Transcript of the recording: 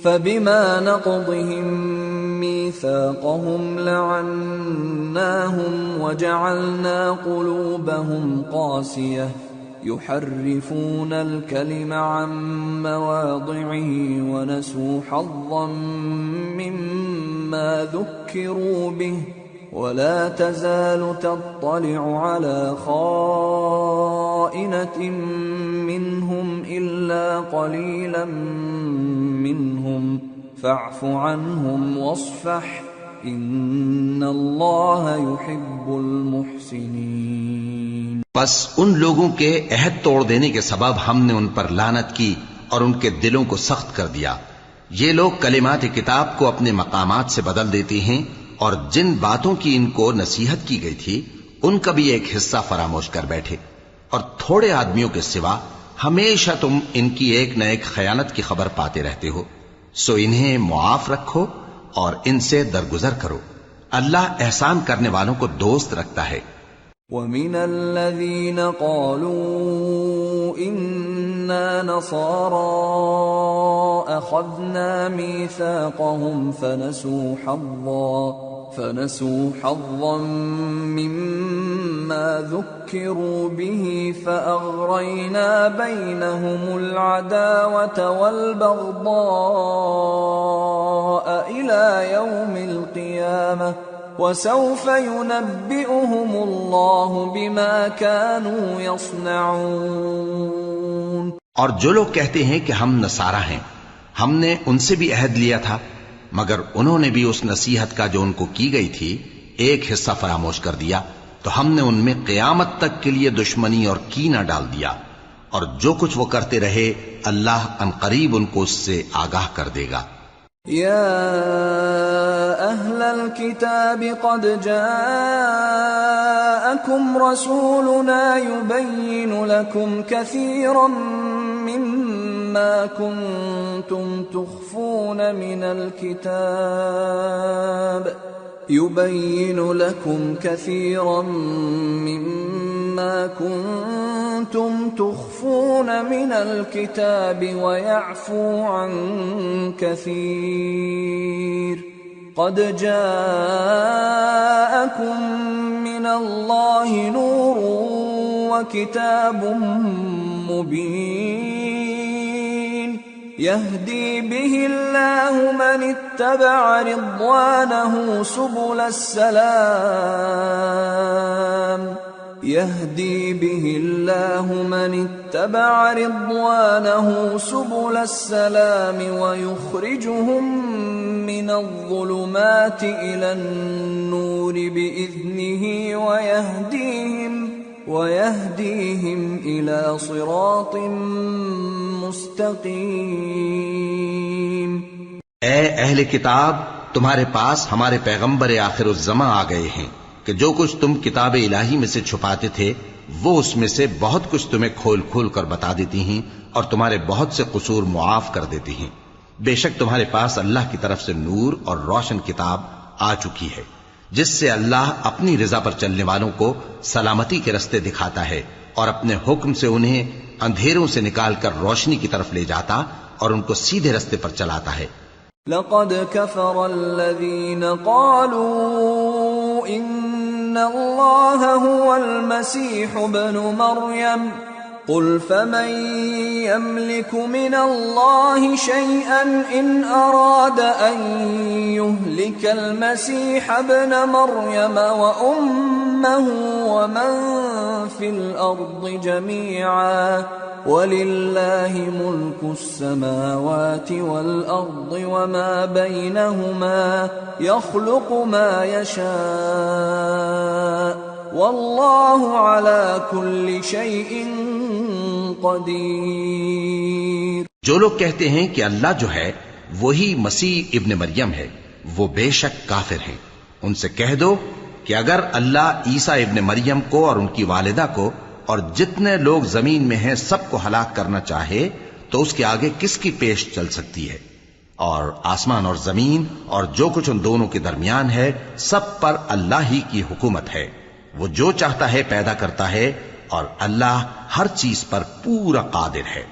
فبما نقضهم ميثاقهم لعناهم وجعلنا قلوبهم قاسية يحرفون الكلم عن مواضعه ونسوا حظا مما ذكروا به ولا تزال تطلع على خائنة منهم إلا قليلا منهم فاعف عنهم واصفح إن الله يحب المحسنين۔ بس ان لوگوں کے عہد توڑ دینے کے سبب ہم نے ان پر لعنت کی اور ان کے دلوں کو سخت کر دیا۔ یہ لوگ کلمات کتاب کو اپنے مقامات سے بدل دیتے ہیں اور جن باتوں کی ان کو نصیحت کی گئی تھی ان کا بھی ایک حصہ فراموش کر بیٹھے، اور تھوڑے آدمیوں کے سوا ہمیشہ تم ان کی ایک نہ ایک خیانت کی خبر پاتے رہتے ہو، سو انہیں معاف رکھو اور ان سے درگزر کرو، اللہ احسان کرنے والوں کو دوست رکھتا ہے۔ وَمِنَ الَّذِينَ قَالُوا إِنَّا نَصَارَىٰ أَخَذْنَا مِيثَاقَهُمْ فَنَسُوا حَظًّا مِّمَّا ذُكِّرُوا بِهِ فَأَغْرَيْنَا بَيْنَهُمُ الْعَدَاوَةَ وَالْبَغْضَاءَ إِلَىٰ يَوْمِ الْقِيَامَةِ وَسَوْفَ يُنَبِّئُهُمُ اللَّهُ بِمَا كَانُوا يَصْنَعُونَ۔ اور جو لوگ کہتے ہیں کہ ہم نصارہ ہیں، ہم نے ان سے بھی عہد لیا تھا، مگر انہوں نے بھی اس نصیحت کا جو ان کو کی گئی تھی ایک حصہ فراموش کر دیا، تو ہم نے ان میں قیامت تک کے لیے دشمنی اور کینہ ڈال دیا، اور جو کچھ وہ کرتے رہے اللہ عنقریب ان کو اس سے آگاہ کر دے گا۔ يا أهل الكتاب قد جاءكم رسولنا يبين لكم كثيرا مما كنتم تخفون من الكتاب ويعفو عن كثير قد جاءكم من الله نور وكتاب مبين يهدي به الله من اتبع رضوانه سبل السلام ويخرجهم من الظلمات إلى النور بإذنه ويهديهم إلى صراط مستقيم۔ اے اہل کتاب، تمہارے پاس ہمارے پیغمبر آخر الزماں آ گئے ہیں کہ جو کچھ تم کتاب الہی میں سے چھپاتے تھے وہ اس میں سے بہت کچھ تمہیں کھول کھول کر بتا دیتی ہیں اور تمہارے بہت سے قصور معاف کر دیتی ہیں۔ بے شک تمہارے پاس اللہ کی طرف سے نور اور روشن کتاب آ چکی ہے جس سے اللہ اپنی رضا پر چلنے والوں کو سلامتی کے رستے دکھاتا ہے اور اپنے حکم سے انہیں اندھیروں سے نکال کر روشنی کی طرف لے جاتا اور ان کو سیدھے رستے پر چلاتا ہے۔ لقد كفر الذين قالوا إن الله هو المسيح ابن مريم قل فمن يملك من الله شيئا إن أراد أن يهلك المسيح ابن مريم وأمه ومن في الأرض جميعا وَلِلَّهِ مُلْكُ السَّمَاوَاتِ وَالْأَرْضِ وَمَا بَيْنَهُمَا يَخْلُقُ مَا يَشَاءُ وَاللَّهُ عَلَى كُلِّ شَيْءٍ قَدِيرٌ۔ جو لوگ کہتے ہیں کہ اللہ جو ہے وہی مسیح ابن مریم ہے وہ بے شک کافر ہیں۔ ان سے کہہ دو کہ اگر اللہ عیسیٰ ابن مریم کو اور ان کی والدہ کو اور جتنے لوگ زمین میں ہیں سب کو ہلاک کرنا چاہے تو اس کے آگے کس کی پیش چل سکتی ہے؟ اور آسمان اور زمین اور جو کچھ ان دونوں کے درمیان ہے سب پر اللہ ہی کی حکومت ہے، وہ جو چاہتا ہے پیدا کرتا ہے اور اللہ ہر چیز پر پورا قادر ہے۔